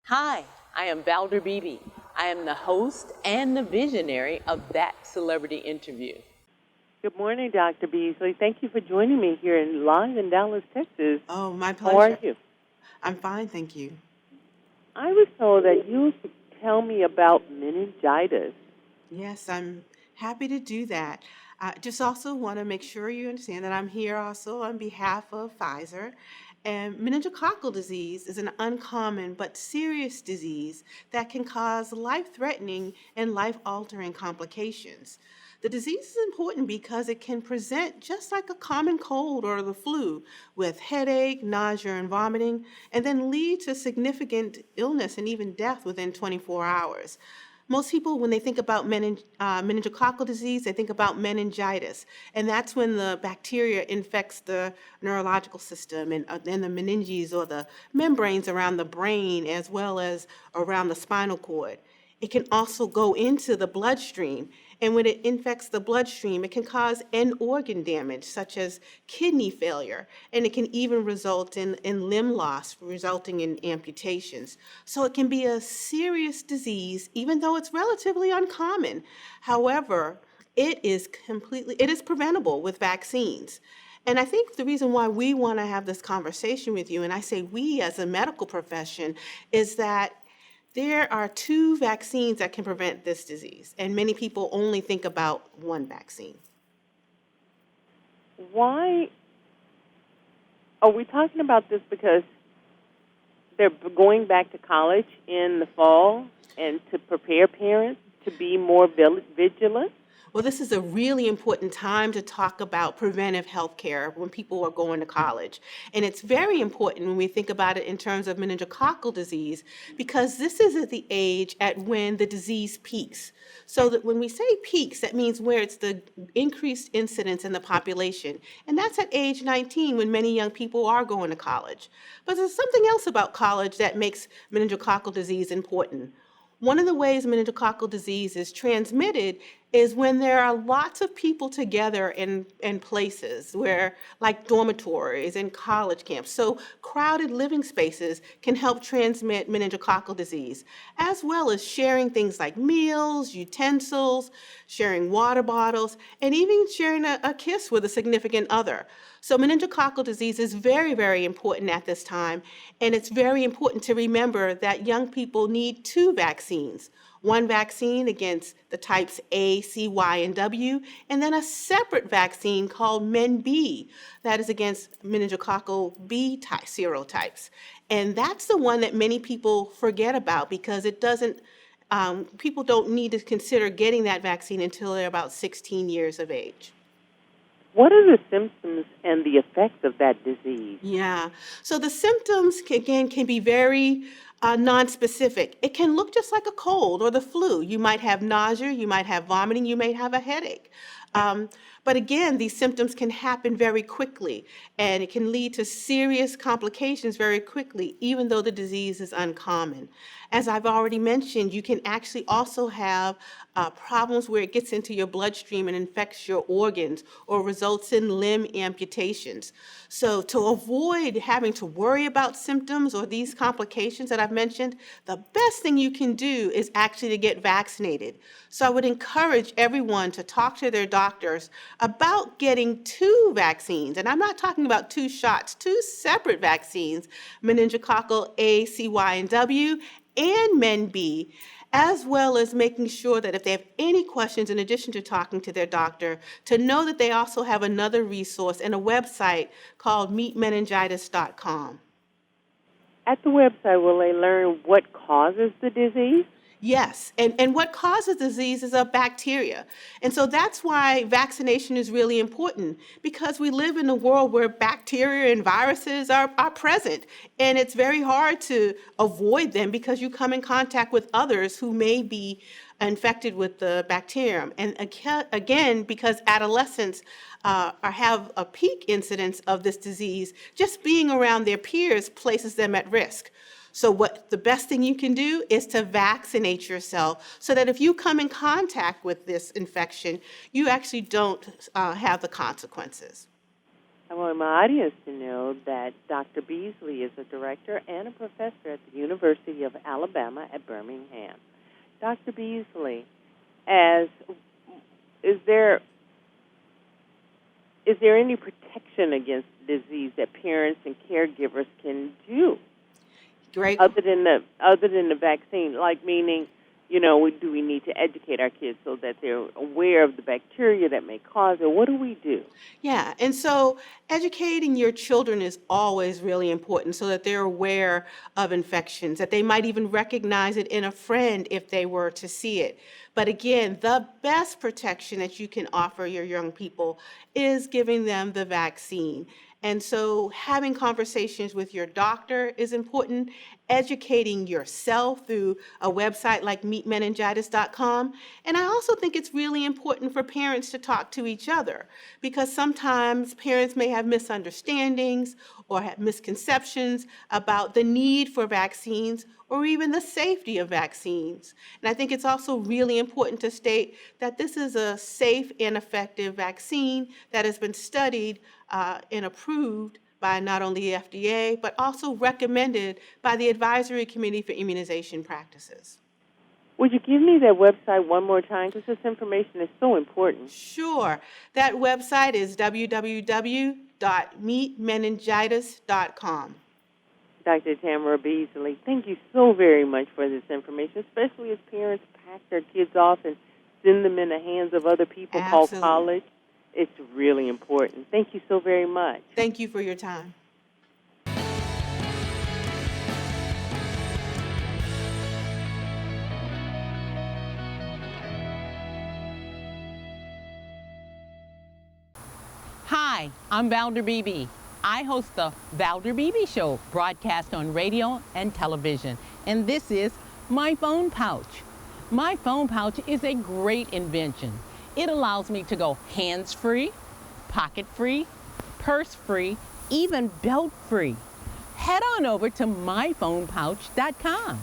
Hi, I am Valder Beebe. I am the host and the visionary of That Celebrity Interview. Good morning, Dr. Beasley. Thank you for joining me here live in Dallas, Texas. Oh, my How are pleasure. you? I'm fine, thank you. I was told that you could tell me about meningitis. Yes, I'm happy to do that. I just also want to make sure you understand that I'm here also on behalf of Pfizer. And meningococcal disease is an uncommon but serious disease that can cause life-threatening and life-altering complications. The disease is important because it can present just like a common cold or the flu with headache, nausea, and vomiting, and then lead to significant illness and even death within 24 hours. Most people, when they think about meningococcal disease, they think about meningitis, and that's when the bacteria infects the neurological system and the meninges or the membranes around the brain as well as around the spinal cord. It can also go into the bloodstream, and when it infects the bloodstream, it can cause end organ damage, such as kidney failure, and it can even result in limb loss, resulting in amputations. So it can be a serious disease, even though it's relatively uncommon. However, it is preventable with vaccines. And I think the reason why we want to have this conversation with you, and I say we as a medical profession, is that there are two vaccines that can prevent this disease, and many people only think about one vaccine. Why are we talking about this? Because they're going back to college in the fall and to prepare parents to be more vigilant? Well, this is a really important time to talk about preventive health care when people are going to college. And it's very important when we think about it in terms of meningococcal disease, because this is at the age at when the disease peaks. So that when we say peaks, that means where it's the increased incidence in the population. And that's at age 19 when many young people are going to college. But there's something else about college that makes meningococcal disease important. One of the ways meningococcal disease is transmitted is when there are lots of people together in places where, like dormitories and college camps. So crowded living spaces can help transmit meningococcal disease, as well as sharing things like meals, utensils, sharing water bottles, and even sharing a kiss with a significant other. So meningococcal disease is very, very important at this time, and it's very important to remember that young people need two vaccines. One vaccine against the types A, C, Y, and W, and then a separate vaccine called MenB that is against meningococcal B type serotypes. And that's the one that many people forget about because it doesn't, people don't need to consider getting that vaccine until they're about 16 years of age. What are the symptoms and the effects of that disease? Yeah. So the symptoms, again, can be very nonspecific. It can look just like a cold or the flu. You might have nausea, you might have vomiting, you may have a headache. Um, but again, these symptoms can happen very quickly, and it can lead to serious complications very quickly, even though the disease is uncommon. As I've already mentioned, you can actually also have problems where it gets into your bloodstream and infects your organs or results in limb amputations. So to avoid having to worry about symptoms or these complications that I've mentioned, the best thing you can do is actually to get vaccinated. So I would encourage everyone to talk to their doctors about getting two vaccines. And I'm not talking about two shots, two separate vaccines, meningococcal A, C, Y, and W, and MenB, as well as making sure that if they have any questions in addition to talking to their doctor, to know that they also have another resource and a website called meetmeningitis.com. At the website, will they learn what causes the disease? Yes, and what causes disease is a bacteria. And so that's why vaccination is really important, because we live in a world where bacteria and viruses are present. And it's very hard to avoid them because you come in contact with others who may be infected with the bacterium. And again, because adolescents have a peak incidence of this disease, just being around their peers places them at risk. So what the best thing you can do is to vaccinate yourself so that if you come in contact with this infection, you actually don't have the consequences. I want my audience to know that Dr. Beasley is a director and a professor at the University of Alabama at Birmingham. Dr. Beasley, is there any protection against disease that parents and caregivers can do Great. other than the vaccine? Like, meaning, do we need to educate our kids so that they're aware of the bacteria that may cause it? What do we do? Yeah, and so educating your children is always really important so that they're aware of infections, that they might even recognize it in a friend if they were to see it. But again, the best protection that you can offer your young people is giving them the vaccine. And so having conversations with your doctor is important, educating yourself through a website like meetmeningitis.com. And I also think it's really important for parents to talk to each other because sometimes parents may have misunderstandings or have misconceptions about the need for vaccines or even the safety of vaccines. And I think it's also really important to state that this is a safe and effective vaccine that has been studied and approved by not only the FDA, but also recommended by the Advisory Committee for Immunization Practices. Would you give me that website one more time? Because this information is so important. Sure. That website is www.meetmeningitis.com. Dr. Tamera Beasley, thank you so very much for this information, especially as parents pack their kids off and send them in the hands of other people called college. It's really important. Thank you so very much. Thank you for your time. Hi, I'm Valder Beebe. I host the Valder Beebe Show, broadcast on radio and television. And this is my phone pouch. My phone pouch is a great invention. It allows me to go hands-free, pocket-free, purse-free, even belt-free. Head on over to myphonepouch.com.